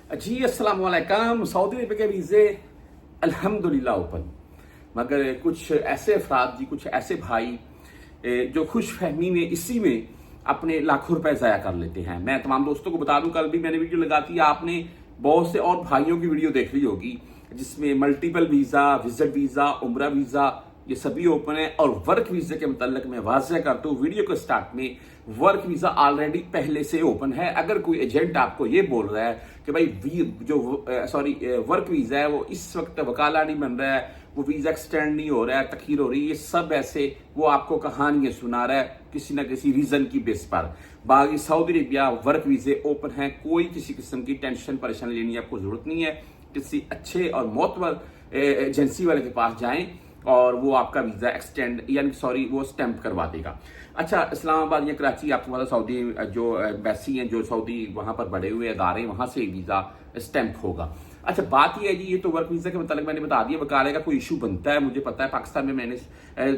जी अस्सलाम वालेकुम। सऊदी अरब के वीज़े अल्हम्दुलिल्लाह ओपन, मगर कुछ ऐसे अफराद जी, कुछ ऐसे भाई जो खुश फहमी में इसी में अपने लाखों रुपए ज़ाया कर लेते हैं। मैं तमाम दोस्तों को बता दूं, कल भी मैंने वीडियो लगा दी, आपने बहुत से और भाइयों की वीडियो देख ली होगी जिसमें मल्टीपल वीज़ा, विजिट वीज़ा, उम्रा वीज़ा ये सभी ओपन है। और वर्क वीज़ा के मुताल्लिक मैं वाज़ह करता हूँ वीडियो के स्टार्ट में, वर्क वीज़ा ऑलरेडी पहले से ओपन है। अगर कोई एजेंट आपको ये बोल रहा है कि भाई वर्क वीज़ा है वो इस वक्त वकाला नहीं बन रहा है, वो वीज़ा एक्सटेंड नहीं हो रहा है, तखीर हो रही है, ये सब ऐसे वो आपको कहानियां सुना रहा है किसी ना किसी रीजन की बेस पर। बाकी सऊदी अरेबिया वर्क वीज़े ओपन है, कोई किसी किस्म की टेंशन परेशानी लेने की आपको जरूरत नहीं है। किसी अच्छे और मोतबर एजेंसी वाले के पास जाएं और वो आपका वीज़ा एक्सटेंड वो स्टैंप करवा देगा। अच्छा, इस्लामाबाद या कराची आपको पता सऊदी जो एम्बेसी हैं, जो सऊदी वहां पर बड़े हुए अदारे, वहां से वीज़ा स्टैंप होगा। अच्छा, बात यह है जी, ये तो वर्क वीज़ा के मतलब मैंने बता दिया, वकाले का कोई इशू बनता है मुझे पता है। पाकिस्तान में मैंने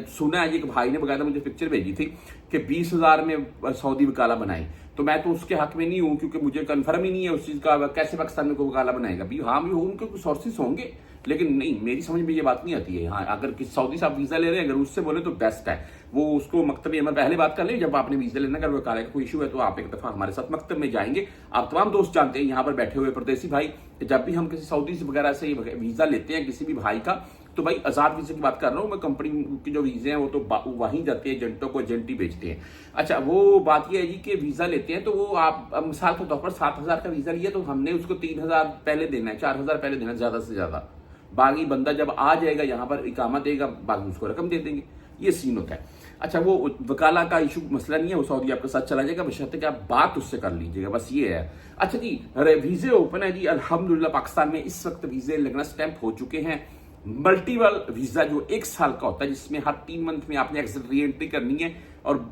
सुना है, एक भाई ने बकायदा मुझे पिक्चर भेजी थी कि 20,000 में सऊदी वकाला बनाए, तो मैं तो उसके हक में नहीं हूं क्योंकि मुझे कन्फर्म ही नहीं है उस चीज का, कैसे पाकिस्तान में कोई वकाला बनाएगा भी। हाँ, भी उनके कुछ सोर्सेस होंगे, लेकिन नहीं, मेरी समझ में ये बात नहीं आती है। हाँ, अगर किसी सऊदी साहब वीजा ले रहे हैं, अगर उससे बोले तो बेस्ट है, वो उसको मकतब में पहले बात कर ले, जब आपने वीजा लेना, अगर वकाले का कोई इशू है तो आप एक दफा हमारे साथ मकतब में जाएंगे। आप तमाम दोस्त जानते हैं यहाँ पर बैठे हुए परदेसी भाई, जब भी हम किसी सऊदी वगैरह से वीजा लेते हैं किसी भी भाई का, तो भाई आजाद वीजा की बात कर रहा हूँ मैं, कंपनी की जो वीजे हैं वो तो वहीं जाते हैं, एजेंटों को एजेंट ही बेचते हैं। अच्छा, वो बात ये है जी कि वीजा लेते हैं तो वो आप मिसाल के तौर पर 7,000 का वीजा लिया तो हमने उसको 3,000 पहले देना है, 4,000 पहले देना, ज्यादा से ज्यादा। बाकी बंदा जब आ जाएगा यहाँ पर इकामा देगा, बाकी उसको रकम दे देंगे, ये सीन होता है। अच्छा, वो वकाला का इशू मसला नहीं है, वो सऊदी आपके साथ चला जाएगा, बशर्ते कि आप बात उससे कर लीजिएगा, बस ये है। अच्छा जी, वीजे ओपन है जी अल्हम्दुलिल्लाह। पाकिस्तान में इस वक्त वीजे लगना स्टैंप हो चुके हैं। मल्टीपल वीजा जो 1 साल का होता है, जिसमें हर 3 मंथ में आपने री एंट्री करनी है, और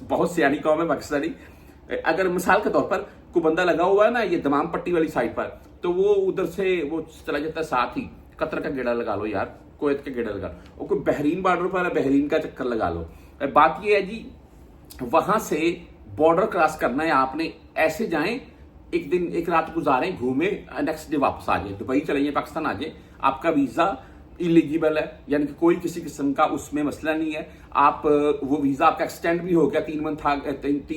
बहुत सियानी कौम है पाकिस्तानी। अगर मिसाल के तौर पर कोई बंदा लगा हुआ है ना ये दमाम पट्टी वाली साइड पर, तो वो उधर से वो चला जाता है, साथ ही कतर का गेड़ा लगा लो यार, कुवैत का गेड़ा लगा लो, और कोई बहरीन बॉर्डर पर है, बहरीन का चक्कर लगा लो। बात ये है जी, वहां से बॉर्डर क्रॉस करना है आपने, ऐसे जाएं, एक दिन एक रात गुजारें, घूमे, नेक्स्ट डे वापस आ जाए, दुबई चले जाए, पाकिस्तान आ जाए, आपका वीजा इलिजिबल है, यानी कि कोई किसी किस्म का उसमें मसला नहीं है। आप वो वीजा आपका एक्सटेंड भी हो गया 3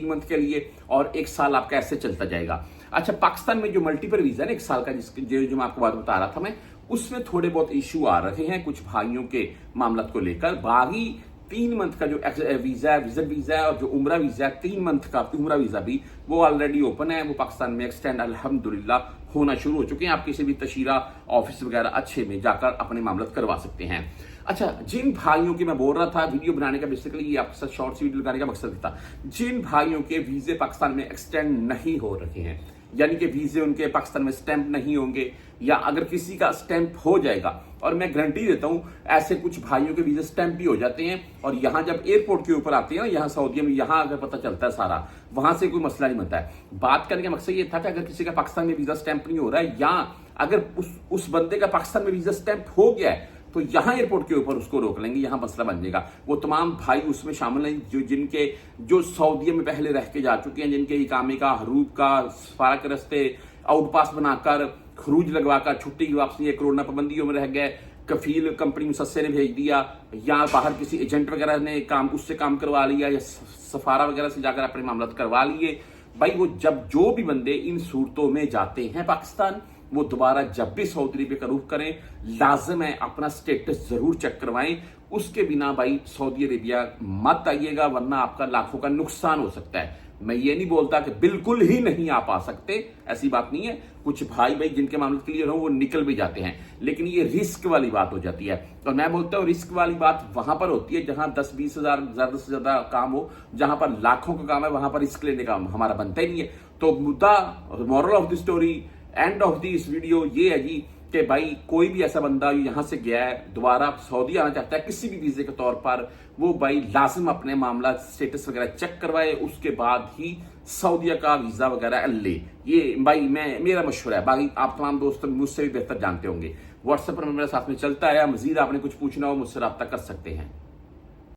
मंथ के लिए, और 1 साल आपका ऐसे चलता जाएगा। अच्छा, पाकिस्तान में जो मल्टीपल वीजा है ना 1 साल का, जो मैं आपको बात बता रहा था मैं, उसमें थोड़े बहुत इशू आ रहे हैं कुछ भाइयों के मामला को लेकर। बाकी 3 मंथ का जो वीजा है, विजिट वीजा है, और जो उम्रा वीजा है 3 मंथ का उम्रा वीजा भी वो ऑलरेडी ओपन है, वो पाकिस्तान में एक्सटेंड अल्हम्दुलिल्लाह होना शुरू हो चुके हैं। आप किसी भी तशीरा ऑफिस वगैरह अच्छे में जाकर अपने मामला करवा सकते हैं। अच्छा, जिन भाइयों की मैं बोल रहा था वीडियो बनाने का, बेसिकली ये आपके साथ शॉर्ट्स वीडियो लगाने का मकसद था, जिन भाइयों के वीजे पाकिस्तान में एक्सटेंड नहीं हो रहे हैं, यानी कि वीजे उनके पाकिस्तान में स्टैंप नहीं होंगे, या अगर किसी का स्टैंप हो जाएगा, और मैं गारंटी देता हूं ऐसे कुछ भाइयों के वीजे स्टैंप भी हो जाते हैं, और यहां जब एयरपोर्ट के ऊपर आते हैं ना, यहां सऊदी में, यहां अगर पता चलता है सारा, वहां से कोई मसला नहीं बनता है। बात करने का मकसद ये था कि अगर किसी का पाकिस्तान में वीजा स्टैंप नहीं हो रहा है, या अगर उस बंदे का पाकिस्तान में वीजा स्टैंप हो गया है, तो यहां एयरपोर्ट के ऊपर उसको रोक लेंगे, यहां मसला बन जाएगा। वो तमाम भाई उसमें शामिल हैं जो सऊदी में पहले रह के जा चुके हैं, जिनके इकामे का, हरूब का, सफारा के रस्ते आउटपास बनाकर, खरूज लगवाकर, छुट्टी की वापसी, कोरोना पाबंदियों में रह गए, कफील कंपनी मुसस्से ने भेज दिया, या बाहर किसी एजेंट वगैरह ने उससे काम करवा लिया, या सफारा वगैरह से जाकर अपने मामला करवा लिए। भाई वो जब जो भी बंदे इन सूरतों में जाते हैं पाकिस्तान, वो दोबारा जब भी सऊदी अरब का रुख करें, लाजिम है अपना स्टेटस जरूर चेक करवाएं। उसके बिना भाई सऊदी अरेबिया मत आइएगा, वरना आपका लाखों का नुकसान हो सकता है। मैं ये नहीं बोलता कि बिल्कुल ही नहीं आप आ सकते, ऐसी बात नहीं है। कुछ भाई जिनके मामले क्लियर हो वो निकल भी जाते हैं, लेकिन ये रिस्क वाली बात हो जाती है। और मैं बोलता हूँ रिस्क वाली बात वहां पर होती है जहां 10-20 हजार ज्यादा से ज्यादा काम हो, जहां पर लाखों का काम है, वहां पर रिस्क लेने का हमारा बनता ही नहीं है। तो मुद्दा, moral of the story, end of the इस वीडियो ये है जी कि भाई कोई भी ऐसा बंदा यहां से गया है, दोबारा सऊदी आना चाहता है किसी भी वीजे के तौर पर, वो भाई लाजिम अपने मामला स्टेटस वगैरह चेक करवाए, उसके बाद ही सऊदीया का वीजा वगैरह ले। ये भाई मेरा मशवरा है, बाकी आप तमाम दोस्त मुझसे भी बेहतर जानते होंगे। व्हाट्सएप पर मेरे साथ में चलता है, मजीद आपने कुछ पूछना हो मुझसे रब्ता कर सकते हैं।